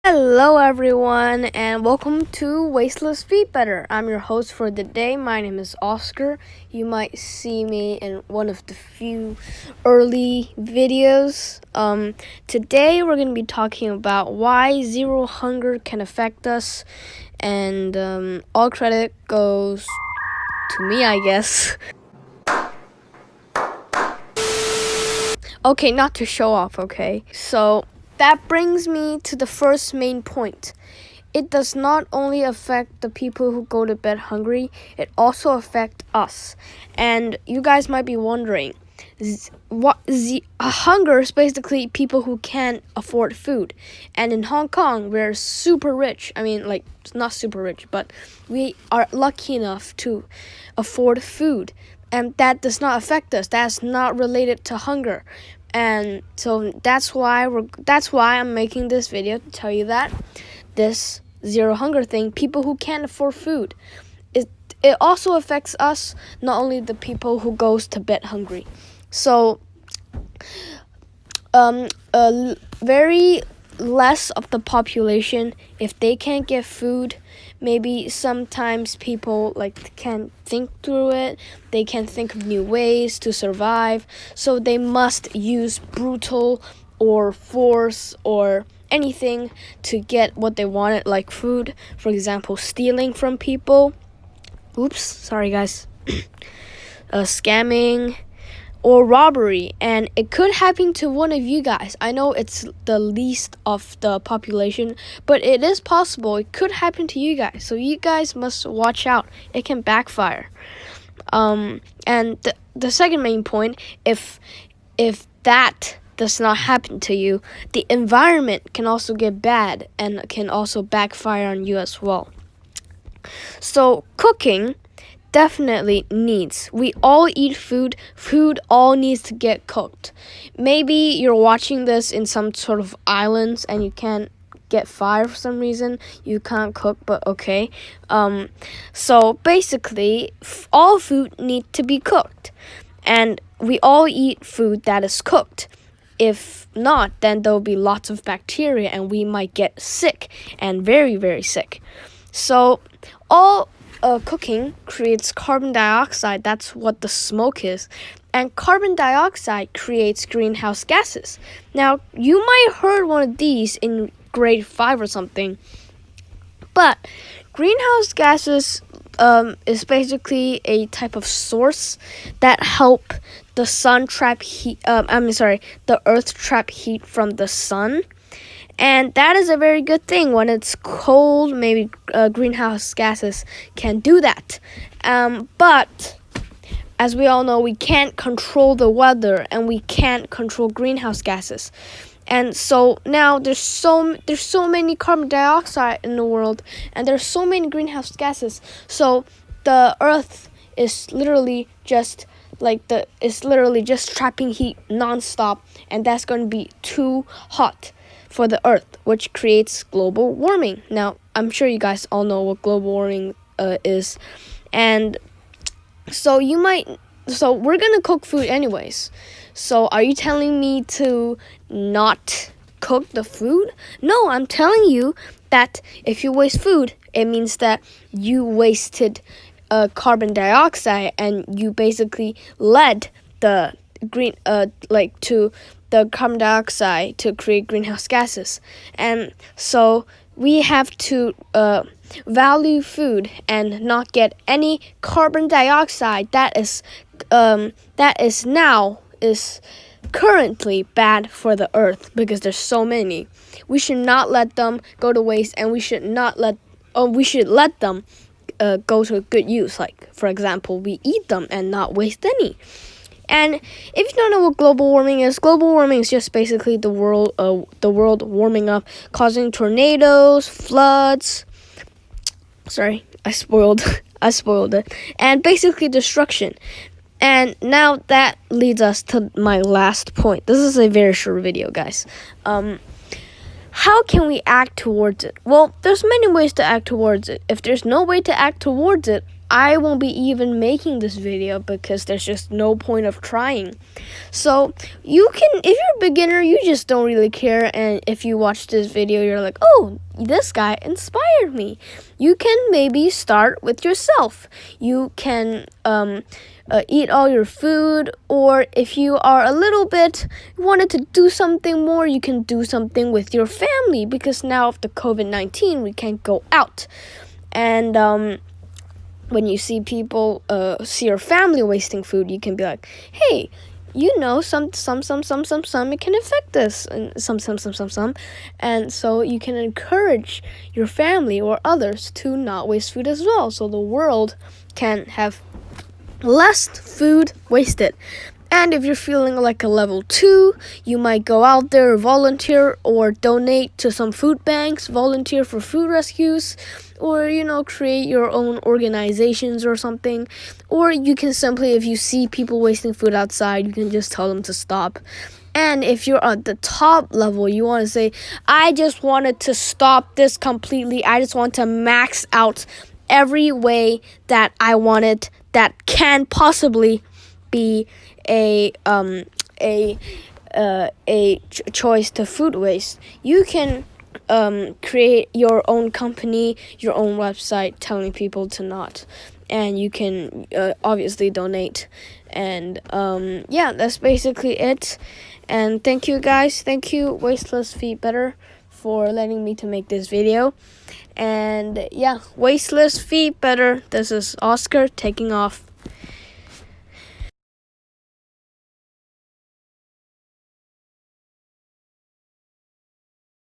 Hello everyone and welcome to Wastelessfeedbetter. I'm your host for the day. My name is Oscar. You might see me in one of the few early videos. Today we're going to be talking about why zero hunger can affect us, and all credit goes to me, I guess. Okay, not to show off, okay? So that brings me to the first main point. It does not only affect the people who go to bed hungry, it also affects us. And you guys might be wondering, hunger is basically people who can't afford food. And in Hong Kong, we're super rich. I mean, like, not super rich, but we are lucky enough to afford food. And that does not affect us. That's not related to hunger. And so that's why I'm making this video to tell you that this zero hunger thing, people who can't afford food, it also affects us, not only the people who goes to bed hungry. So very less of the population, if they can't get food, maybe sometimes people can't think through it. They can't think of new ways to survive, so they must use brutal or force or anything to get what they wanted, like food. For example, stealing from people. Oops, sorry guys. Scamming or robbery, and it could happen to one of you guys. I know it's the least of the population, but it is possible. It could happen to you guys, so you guys must watch out. It can backfire. And the second main point, if that does not happen to you, the environment can also get bad and can also backfire on you as well. So cooking definitely needs. We all eat food. Food all needs to get cooked. Maybe you're watching this in some sort of islands and you can't get fire for some reason. You can't cook, but okay. So basically, all food need to be cooked, and we all eat food that is cooked. If not, then there'll be lots of bacteria and we might get sick, and very, very sick. So all cooking creates carbon dioxide. That's what the smoke is. And carbon dioxide creates greenhouse gases. Now, you might have heard one of these in grade 5 or something. But greenhouse gases is basically a type of source that help the sun trap heat. The earth trap heat from the sun. And that is a very good thing. When it's cold, maybe greenhouse gases can do that. But as we all know, we can't control the weather and we can't control greenhouse gases. And so now there's so many carbon dioxide in the world, and there's so many greenhouse gases. So the earth is literally just trapping heat nonstop, and that's going to be too hot for the earth, which creates global warming. Now, I'm sure you guys all know what global warming is. And so we're gonna cook food anyways. So are you telling me to not cook the food? No, I'm telling you that if you waste food, it means that you wasted carbon dioxide, and you basically led the the carbon dioxide to create greenhouse gases. And so we have to value food and not get any carbon dioxide that is currently bad for the earth, because there's so many. We should not let them go to waste, and we should let them go to good use. Like, for example, we eat them and not waste any. And if you don't know what global warming is just basically the world warming up, causing tornadoes, floods. Sorry, I spoiled it. And basically destruction. And now that leads us to my last point. This is a very short video, guys. How can we act towards it? Well, there's many ways to act towards it. If there's no way to act towards it, I won't be even making this video because there's just no point of trying. So you can, if you're a beginner, you just don't really care, and if you watch this video you're like, oh, this guy inspired me, you can maybe start with yourself. You can eat all your food, or if you are a little bit wanted to do something more, you can do something with your family, because now after COVID-19 we can't go out. And when you see people see your family wasting food, you can be like, hey, you know, some it can affect us, and some, and so you can encourage your family or others to not waste food as well, so the world can have less food wasted. And if you're feeling like a level 2, you might go out there, volunteer, or donate to some food banks, volunteer for food rescues, or, you know, create your own organizations or something. Or you can simply, if you see people wasting food outside, you can just tell them to stop. And if you're at the top level, you want to say, I just wanted to stop this completely. I just want to max out every way that I wanted that can possibly be a choice to food waste. You can create your own company, your own website, telling people to not, and you can obviously donate. And yeah, that's basically it. And thank you guys, thank you Wastelessfeedbetter for letting me to make this video. And yeah, Wastelessfeedbetter, this is Oscar taking off.